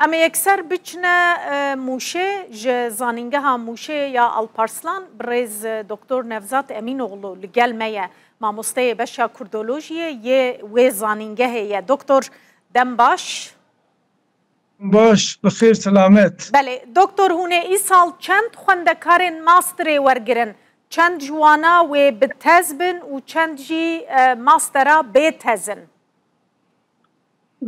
اما یکسر بچنه موشه زانینگه ها موشه یا الپارسلان برز دکتر نفزات امین اغلو لگل میه ماموسته بشا کردولوژیه یه و زانینگه یه دکتر دم باش باش بخیر سلامت. بله دکتر هونه ای سال چند خوندکارن ماستر ورگرن چند جوانا و بتزبن و چند جی ماسترا بتزن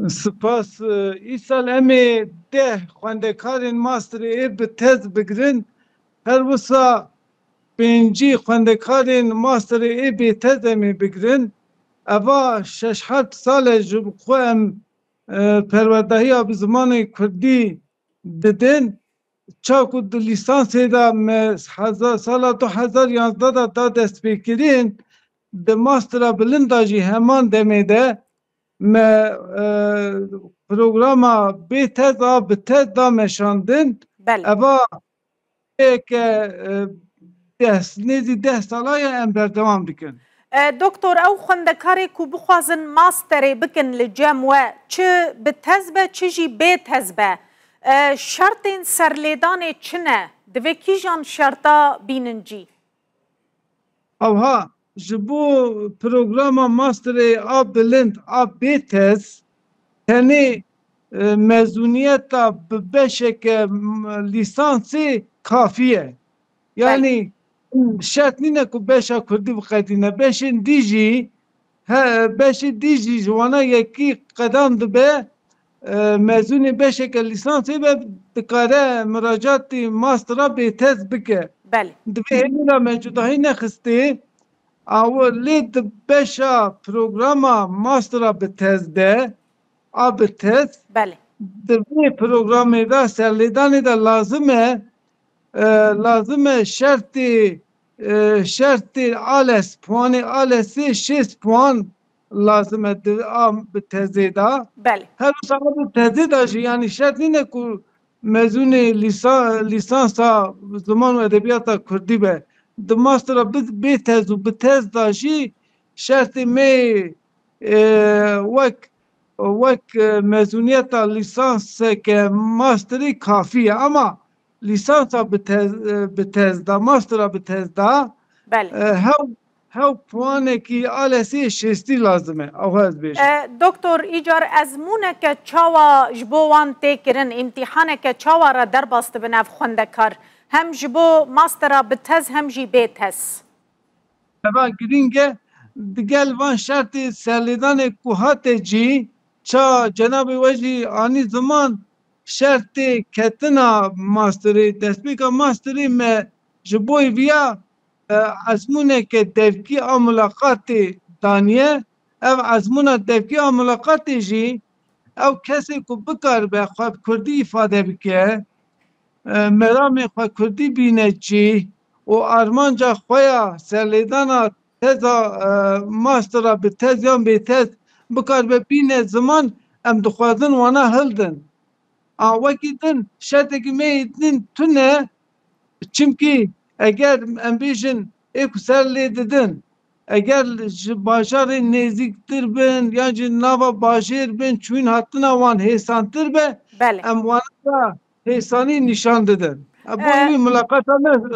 سپاس ای سال امی 10 خوندکارن ماستر ای بتز بگرن هر وسا 5 خوندکارن ماستر ای بتز امی بگرن اوا 6-7 سال جب خوام پروردهی آب زمان کردی ددن چاکو لیسانس دا سال 2011 دا دست بکرین د ماستر بلندا جی همان دمیده ما پروگراما بی تزا به تز دا مشاندن اوا یک نیزی 10 سالای ام بردوام بکن. دکتر او خوندکاری کو بخوازن ماستری بکن لجم و چه به تزبه چه جی به تزبه شرط سرلیدان چنه دوی کی جان شرطا بیننجی؟ اوها جبو پروگراما ماستری آب بلند آب به تز تنی مزونیت بشک لیسانسی کافیه یعنی شرط نینه که بشا کردی بخیدینه بشین دیجی بشین دیجی جوانا یکی قدم دبه مزونی بشک لیسانسی به دکاره مراجعاتی ماسترا به تز بکه بله دبه همینا موجودهی نخستی او لید بشا پروگراما ماسترا به تز ده آب تز بله دبه پروگرامی دا سرلیدانی دا لازمه شرطی آلس پوانی آلسی 6 پوان لازمه به تزیده بله هر سال تزیده شی یعنی شرط اینه که مزون لیسانس زمان و ادبیات کردی به د ماستر به تز و به تز داشی شرط می وک مزونیت لیسانس که ماستری کافیه اما لیسانس به تز دا ماستر به تز دا بله هاو پوانه کی آلسی شستی لازمه او هز بیش دکتر ایجار ازمونه که چاوا جبوان تکرن امتحانه که چاوا را در باست بناف خوندکار هم جبو ماستر به تز هم جی به تز اما گرینگه دگل وان شرطی سرلیدان کوهات جی چا جناب وجی آنی زمان شرطی کتنا ماستری دستبیکا ماستری میں جبوی ویا ازمونه که devki ملاقاتی دانیه او ازمونه devki ملاقاتی جی او کسی که بکار به خواب کردی ifade بکه مرام خواب کردی بینه چی و آرمانجا خویا سرلیدانا تزا ماسترا به تز یا به تز بکار به بینه زمان ام دخوازن وانا هلدن وکی دن شرطی که میدن تونه چمکی اگر ام بیشن ایک سرلی ددن اگر باشار نزدیکتر بن یا نوا باشیر بن چون حتنا وان حسانتر به ام وانا حسانی نشان ددن بوی ملاقات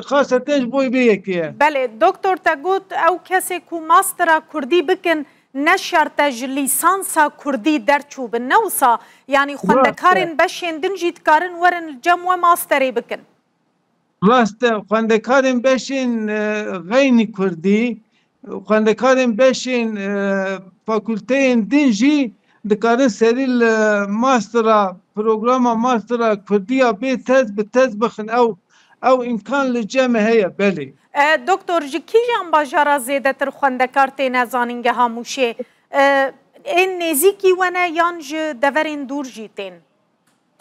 خاصتنش بوی به یکیه بله دکتر تگوت او کسی که ماسترا کردی بکن نشرط لیسانسا کردی در چوب نوسا یعنی خوندکارن بشین دنجیت کارن ورن جمع ماستری بکن راسته خوندکارن بشین غینی کردی خوندکارن بشین فاکولته دنجی دکارن سریل ماسترا پروگراما ماسترا کردی به تز بخن او امکان لجمع هیا بله دکتر جکی جان باجارا زیده تر خوندکار تینه زانینگه هموشه این نزیکی ونه یانج دورین دور جیتین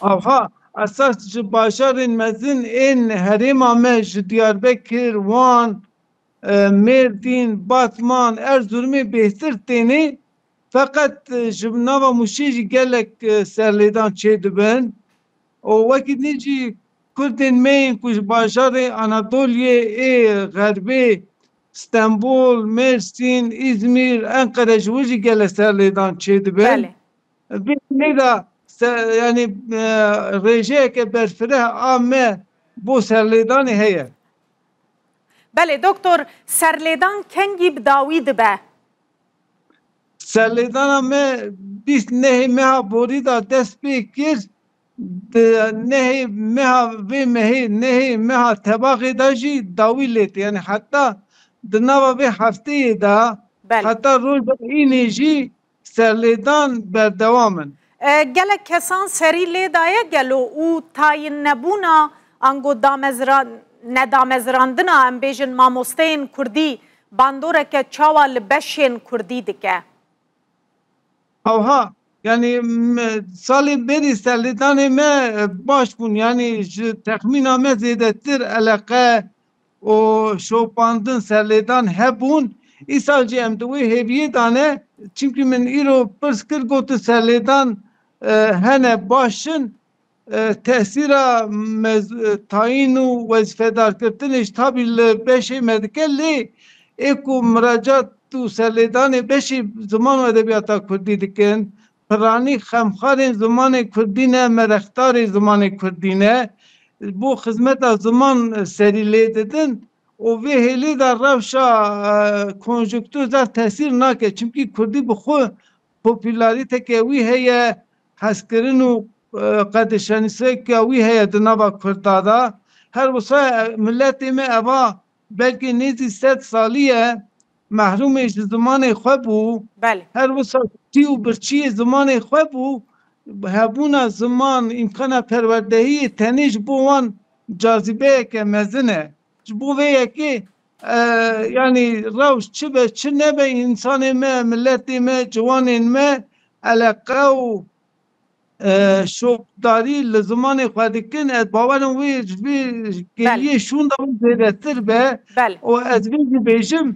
آها اساس باجارین مزین این حریم آمش دیاربکر وان مردین باتمان ارزورمی بهتر تینی فقط جبناوا موشیجی گلک سرلیدان چه دبن و وقت نیجی کردین مین کش باجار آناتولیه ای غربی استانبول مرسین ازمیر انقره جوجی گل سرلیدان چه دبن بله نیدا yani rejeyeke berfireh ame bu serlêdanê heye. Belê doktor serlêdan kengî bi dawî dibe? Serlêdana me bîst nehê meha borî da dest pê kir, nehê meha vê mehê nehê meha tebaxê da jî dawî lêt. Yani heta di nava vê hefteyê da Belê. heta roja înê jî serlêdan berdewam in. Gelek kesan serî lê daye gelo û tayin nebûna ango nedamezrandina em bêjin mamosteyên Kurdî bandoreke çawa li beşên Kurdî dike. Avha yani salê berî serlêdanê me baş bûn, yani ji texmîna me zêdetir eleqe û şopandin serlêdan hebûn. Îsal jî em di wê hêviyê de ne, çimkî min îro pirs kir gotu serlêdan hene başin, tesîra tayîn û wezîfedarkirtinê ji tabî li beşê me dike lê ê ku miracat û serlêdanê beşî ziman û edebiyata Kurdî dikin, piranî xemxarên zimanê Kurdî ne, merextarê zimanê Kurdî ne, bu xizmeta ziman serî lê didin û vê hêlê de rewşa konjüktûr da tesîr nake. Çimkî Kurdî bi xwe popülarîteke wî heye, hezkirin û qedişenîseka wî heye di nava Kurda da. Her wisa milletê me eva belkî nêzî sed salî ye mehrûmê ji zimanê xwe bû. Belê. Her wisa tî û birçiyê zimanê xwe bû. Hebûna ziman, îmkana perwerdehiyê tenê ji bo wan cazîbeyeke mezin e. Ji bo vê yekê yani rewş çi be çi nebe însanê me, milletê me, ciwanên me eleqe û şopdarî li zimanê xwe dikin, ez bawerim wê ji vê geriyê şûn da zêdetir be. Belê. û ez vê jî bêjim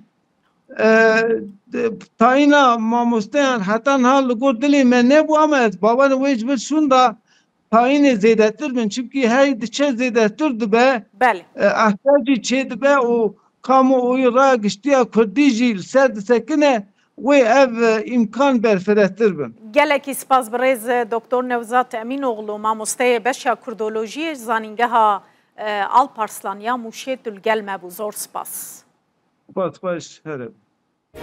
tayîna mamosteyan heta niha li gor dilê me nebû, ama ez bawerim wê ji vir şûn da tayînê zêdetir bin. Çimkî hey diçe zêdetir dibe, Belê. ehtiyac jî çê dibe û kamuoyî ragiştiya Kurdî jî li ser disekine, wê ev îmkan berfirehtir bin. Gelekî spas bi rêz Doktor Nevzat Emînoğlu mamosteyê beşa Kurdolojiyê ji zanîngeha Alparslan ya Mûşê tu li gel me bû. Zor spas. Spas baş here.